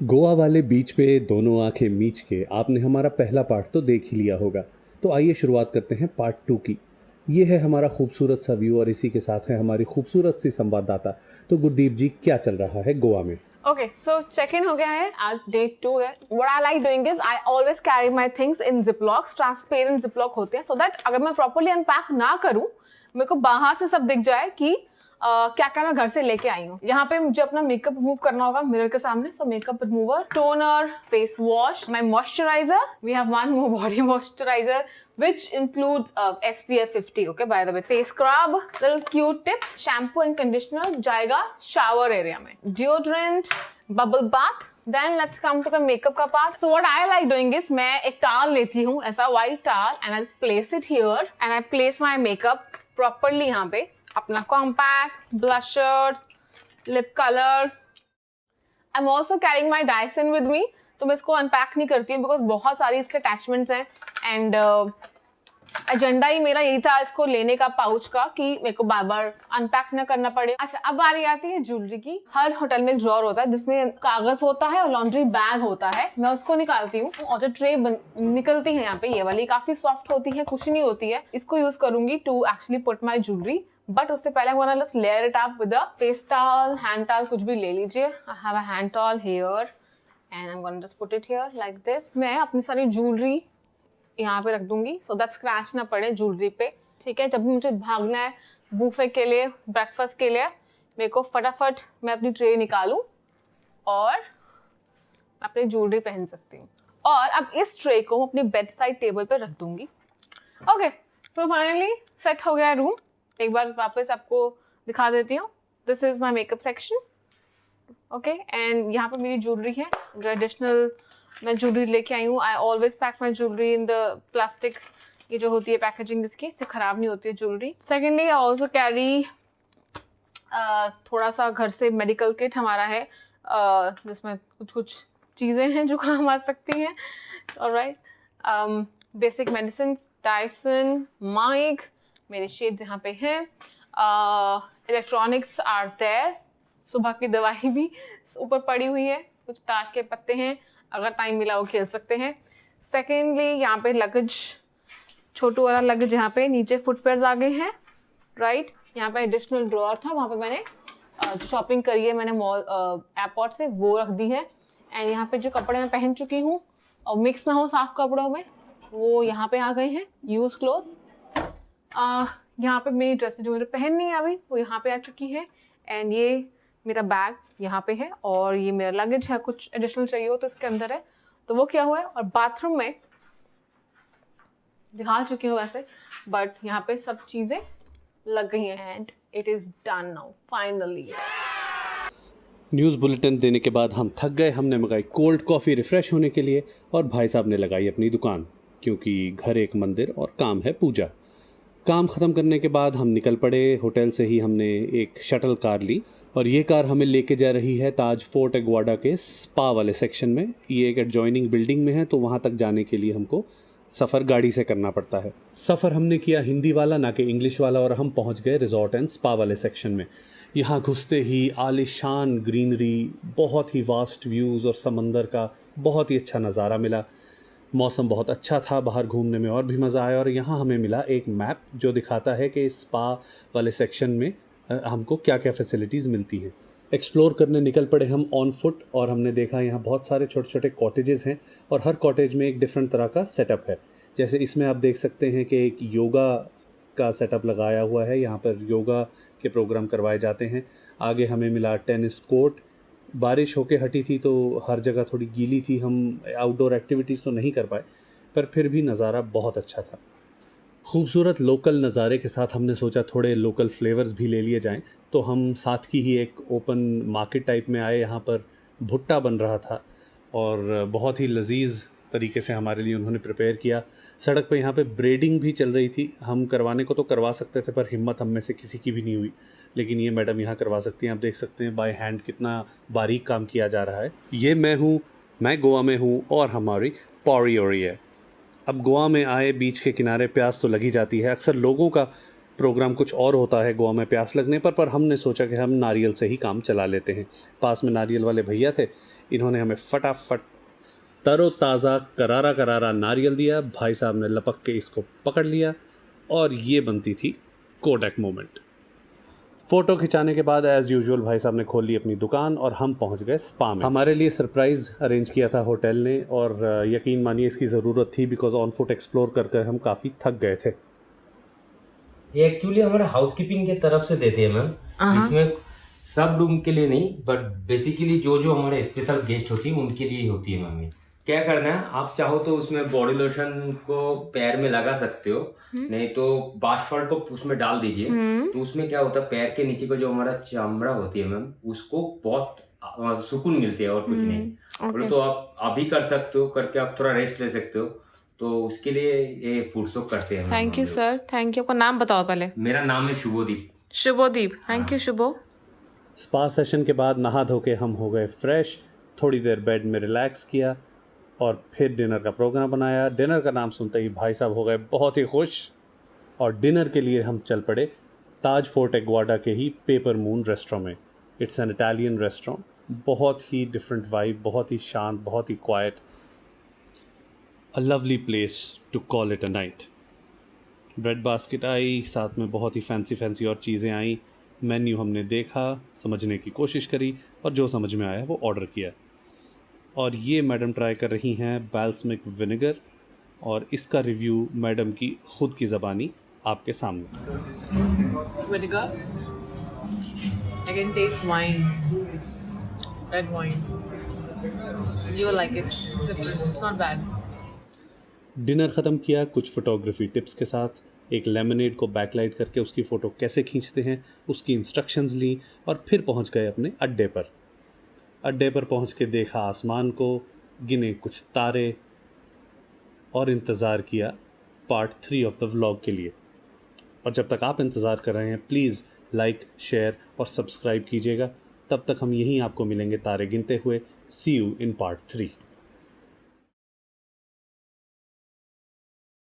गोवा वाले बीच पे दोनों आंखें मीच के आपने हमारा पहला पार्ट तो देख ही लिया होगा। तो आइए शुरुआत करते हैं पार्ट 2 की। ये है हमारा खूबसूरत सा व्यू और इसी के साथ है हमारी खूबसूरत सी संवाददाता। तो गुरदीप जी, क्या चल रहा है गोवा में? Okay, so check in हो गया है, आज day 2 है। What I like doing is I always carry my things in ziplocs, transparent ziploc होते हैं, so that अगर मैं properly unpack ना करूँ, मेरे को बाहर से सब दिख जाए कि क्या क्या मैं घर से लेके आई हूँ। यहाँ पे मुझे अपना मेकअप रिमूव करना होगा मिरर के सामने, so makeup remover, toner, face wash, my moisturizer. We have one more body moisturizer which includes SPF 50. Okay, by the way, face scrub, little cute tips, shampoo and conditioner जाएगा shower area में, deodorant, bubble bath. Then let's come to the makeup का part. So what I like doing is मैं एक towel लेती हूँ, ऐसा white towel, and I just place it here and I place my makeup properly यहाँ पे, अपना compact, blusher, lip colors. I'm also carrying my Dyson with me, तो मैं इसको अनपैक नहीं करती हूँ बिकॉज बहुत सारी इसके अटैचमेंट्स हैं एंड एजेंडा ही मेरा यही था इसको लेने का पाउच का कि मेरे को बार बार अनपैक ना करना पड़े। अच्छा, अब बारी आती है ज्वेलरी की। हर होटल में ड्रॉर होता है जिसमें कागज होता है और लॉन्ड्री बैग होता है, मैं उसको निकालती हूँ और जो ट्रे निकलती है यहाँ पे, ये वाली काफी सॉफ्ट होती है, कुशनी होती है, इसको यूज करूंगी to actually put my jewellery. But उससे पहले I'm gonna just layer it up with a face towel, hand towel, कुछ भी ले लीजिए। I have a hand towel here and I'm gonna just put it here like this. मैं अपनी सारी jewellery यहाँ पे रख दूंगी so that स्क्रैच ना पड़े ज्वेलरी पे। ठीक है, जब भी मुझे भागना है बूफे के लिए, ब्रेकफास्ट के लिए, मेरे को फटाफट मैं अपनी ट्रे निकालूं और अपनी ज्वेलरी पहन सकती हूँ। और अब इस ट्रे को अपनी बेड साइड टेबल पे रख दूंगी। ओके, सो फाइनली सेट हो गया रूम। एक बार वापस आपको दिखा देती हूँ। This is my makeup section. Okay, and यहाँ पे मेरी ज्वेलरी है जो एडिशनल मैं ज्वेलरी लेके आई हूँ। I always pack my jewellery in the plastic, ये जो होती है पैकेजिंग जिसकी, इससे खराब नहीं होती है jewellery. Secondly I also carry थोड़ा सा घर से मेडिकल किट हमारा है जिसमें कुछ कुछ चीज़ें हैं जो काम आ सकती हैं। Alright, basic medicine, Dyson, mic, मेरे शेड्स यहाँ पे हैं, इलेक्ट्रॉनिक्स आर देयर, सुबह की दवाई भी ऊपर पड़ी हुई है, कुछ ताश के पत्ते हैं, अगर टाइम मिला वो खेल सकते हैं। सेकेंडली यहाँ पे लगेज, छोटू वाला लगेज यहाँ पे, नीचे फुटवेयर्स आ गए हैं। राइट, यहाँ पे एडिशनल ड्रॉअर था, वहाँ पे मैंने शॉपिंग करी है मैंने मॉल एयरपोर्ट से, वो रख दी है। एंड यहाँ पे जो कपड़े मैं पहन चुकी हूँ और मिक्स ना हो साफ कपड़ों में, वो यहाँ पे आ गए हैं, यूज क्लोथ्स। यहाँ पे मेरी ड्रेसेस जो मुझे पहननी है अभी वो यहाँ पे आ चुकी है। एंड ये मेरा बैग यहाँ पे है और ये मेरा लगेज है, कुछ एडिशनल चाहिए हो तो इसके अंदर है, तो वो क्या हुआ है। और बाथरूम में दिखा चुकी हूँ वैसे, बट यहाँ पे सब चीज़ें लग गई हैं and it is done now finally. News bulletin देने के बाद हम थक गए। हमने मंगाई कोल्ड कॉफ़ी रिफ़्रेश होने के लिए और भाई साहब ने लगाई अपनी दुकान, क्योंकि घर एक मंदिर और काम है पूजा। काम ख़त्म करने के बाद हम निकल पड़े। होटल से ही हमने एक शटल कार ली और ये कार हमें लेके जा रही है ताज फोर्ट एग्वाडा के स्पा वाले सेक्शन में। ये एक एडजॉइनिंग बिल्डिंग में है, तो वहाँ तक जाने के लिए हमको सफ़र गाड़ी से करना पड़ता है। सफ़र हमने किया हिंदी वाला, ना कि इंग्लिश वाला, और हम पहुँच गए रिजॉर्ट एंड स्पा वाले सेक्शन में। यहाँ घुसते ही आलिशान ग्रीनरी, बहुत ही वास्ट व्यूज़ और समंदर का बहुत ही अच्छा नज़ारा मिला। मौसम बहुत अच्छा था, बाहर घूमने में और भी मज़ा आया। और यहाँ हमें मिला एक मैप जो दिखाता है कि स्पा वाले सेक्शन में हमको क्या क्या फैसिलिटीज़ मिलती हैं। एक्सप्लोर करने निकल पड़े हम ऑन फुट और हमने देखा यहाँ बहुत सारे छोटे छोटे कॉटेजेस हैं और हर कॉटेज में एक डिफरेंट तरह का सेटअप है। जैसे इसमें आप देख सकते हैं कि एक योगा का सेटअप लगाया हुआ है, यहाँ पर योगा के प्रोग्राम करवाए जाते हैं। आगे हमें मिला टेनिस कोर्ट। बारिश होके हटी थी तो हर जगह थोड़ी गीली थी, हम आउटडोर एक्टिविटीज़ तो नहीं कर पाए, पर फिर भी नज़ारा बहुत अच्छा था। खूबसूरत लोकल नज़ारे के साथ हमने सोचा थोड़े लोकल फ्लेवर्स भी ले लिए जाएं, तो हम साथ की ही एक ओपन मार्केट टाइप में आए। यहाँ पर भुट्टा बन रहा था और बहुत ही लजीज तरीके से हमारे लिए उन्होंने प्रिपेयर किया। सड़क पे यहाँ पे ब्रेडिंग भी चल रही थी, हम करवाने को तो करवा सकते थे पर हिम्मत हम में से किसी की भी नहीं हुई, लेकिन ये मैडम यहाँ करवा सकती हैं। आप देख सकते हैं बाय हैंड कितना बारीक काम किया जा रहा है। ये मैं गोवा में हूँ और हमारी पौड़ी हो रही है। अब गोवा में आए बीच के किनारे प्यास तो लगी जाती है। अक्सर लोगों का प्रोग्राम कुछ और होता है गोवा में प्यास लगने पर हमने सोचा कि हम नारियल से ही काम चला लेते हैं। पास में नारियल वाले भैया थे, इन्होंने हमें फटाफट तरोताज़ा करारा करारा नारियल दिया, भाई साहब ने लपक के इसको पकड़ लिया और ये बनती थी कोडैक मोमेंट। फ़ोटो खिंचाने के बाद एज़ यूजुअल भाई साहब ने खोल ली अपनी दुकान और हम पहुंच गए स्पा में। हमारे लिए सरप्राइज़ अरेंज किया था होटल ने और यकीन मानिए इसकी ज़रूरत थी, बिकॉज ऑन फुट एक्सप्लोर कर कर हम काफ़ी थक गए थे। ये एक्चुअली हमारे हाउसकीपिंग के तरफ से देते हैं मैम। इसमें सब रूम के लिए नहीं, बट बेसिकली जो जो हमारे स्पेशल गेस्ट होती है उनके लिए ही होती है मैम। क्या करना है, आप चाहो तो उसमें बॉडी लोशन को पैर में लगा सकते हो, नहीं तो बाथ सॉल्ट को उसमें डाल दीजिए। तो उसमें क्या होता है, पैर के नीचे का जो हमारा चमड़ा होती है मैम, उसको बहुत सुकून मिलती है और कुछ नहीं। और तो आप अभी कर सकते हो, करके आप थोड़ा रेस्ट ले सकते हो, तो उसके लिए ये फूड शॉप करते हैं। Thank you sir, thank you. आपका नाम बताओ पहले। मेरा नाम है Shubhodeep. Shubhodeep, thank you Shubho. Spa session के बाद नहा धो के हम हो गए फ्रेश, थोड़ी देर बेड में रिलैक्स किया और फिर डिनर का प्रोग्राम बनाया। डिनर का नाम सुनते ही भाई साहब हो गए बहुत ही खुश और डिनर के लिए हम चल पड़े ताज फोर्ट एग्वाडा के ही पेपर मून रेस्टोरेंट में। इट्स एन इटालियन रेस्टोरेंट, बहुत ही डिफरेंट वाइब, बहुत ही शांत, बहुत ही quiet, a lovely place to call it a night. Bread basket आई, साथ में बहुत ही फैंसी और चीज़ें आई। मेन्यू हमने देखा, समझने की कोशिश करी और जो समझ में आया वो ऑर्डर किया। और ये मैडम ट्राई कर रही हैं बाल्समिक विनेगर और इसका रिव्यू मैडम की खुद की ज़बानी आपके सामने। Vinegar. I can taste wine. Red wine. You like it. It's different. It's not bad. Dinner ख़त्म किया कुछ फ़ोटोग्राफी टिप्स के साथ। एक लेमनेड को बैकलाइट करके उसकी फ़ोटो कैसे खींचते हैं उसकी इंस्ट्रक्शंस ली और फिर पहुंच गए अपने अड्डे पर। अड्डे पर पहुंच के देखा आसमान को, गिने कुछ तारे और इंतज़ार किया पार्ट 3 ऑफ द व्लॉग के लिए। और जब तक आप इंतज़ार कर रहे हैं प्लीज़ लाइक, शेयर और सब्सक्राइब कीजिएगा। तब तक हम यहीं आपको मिलेंगे तारे गिनते हुए। सी यू इन पार्ट 3।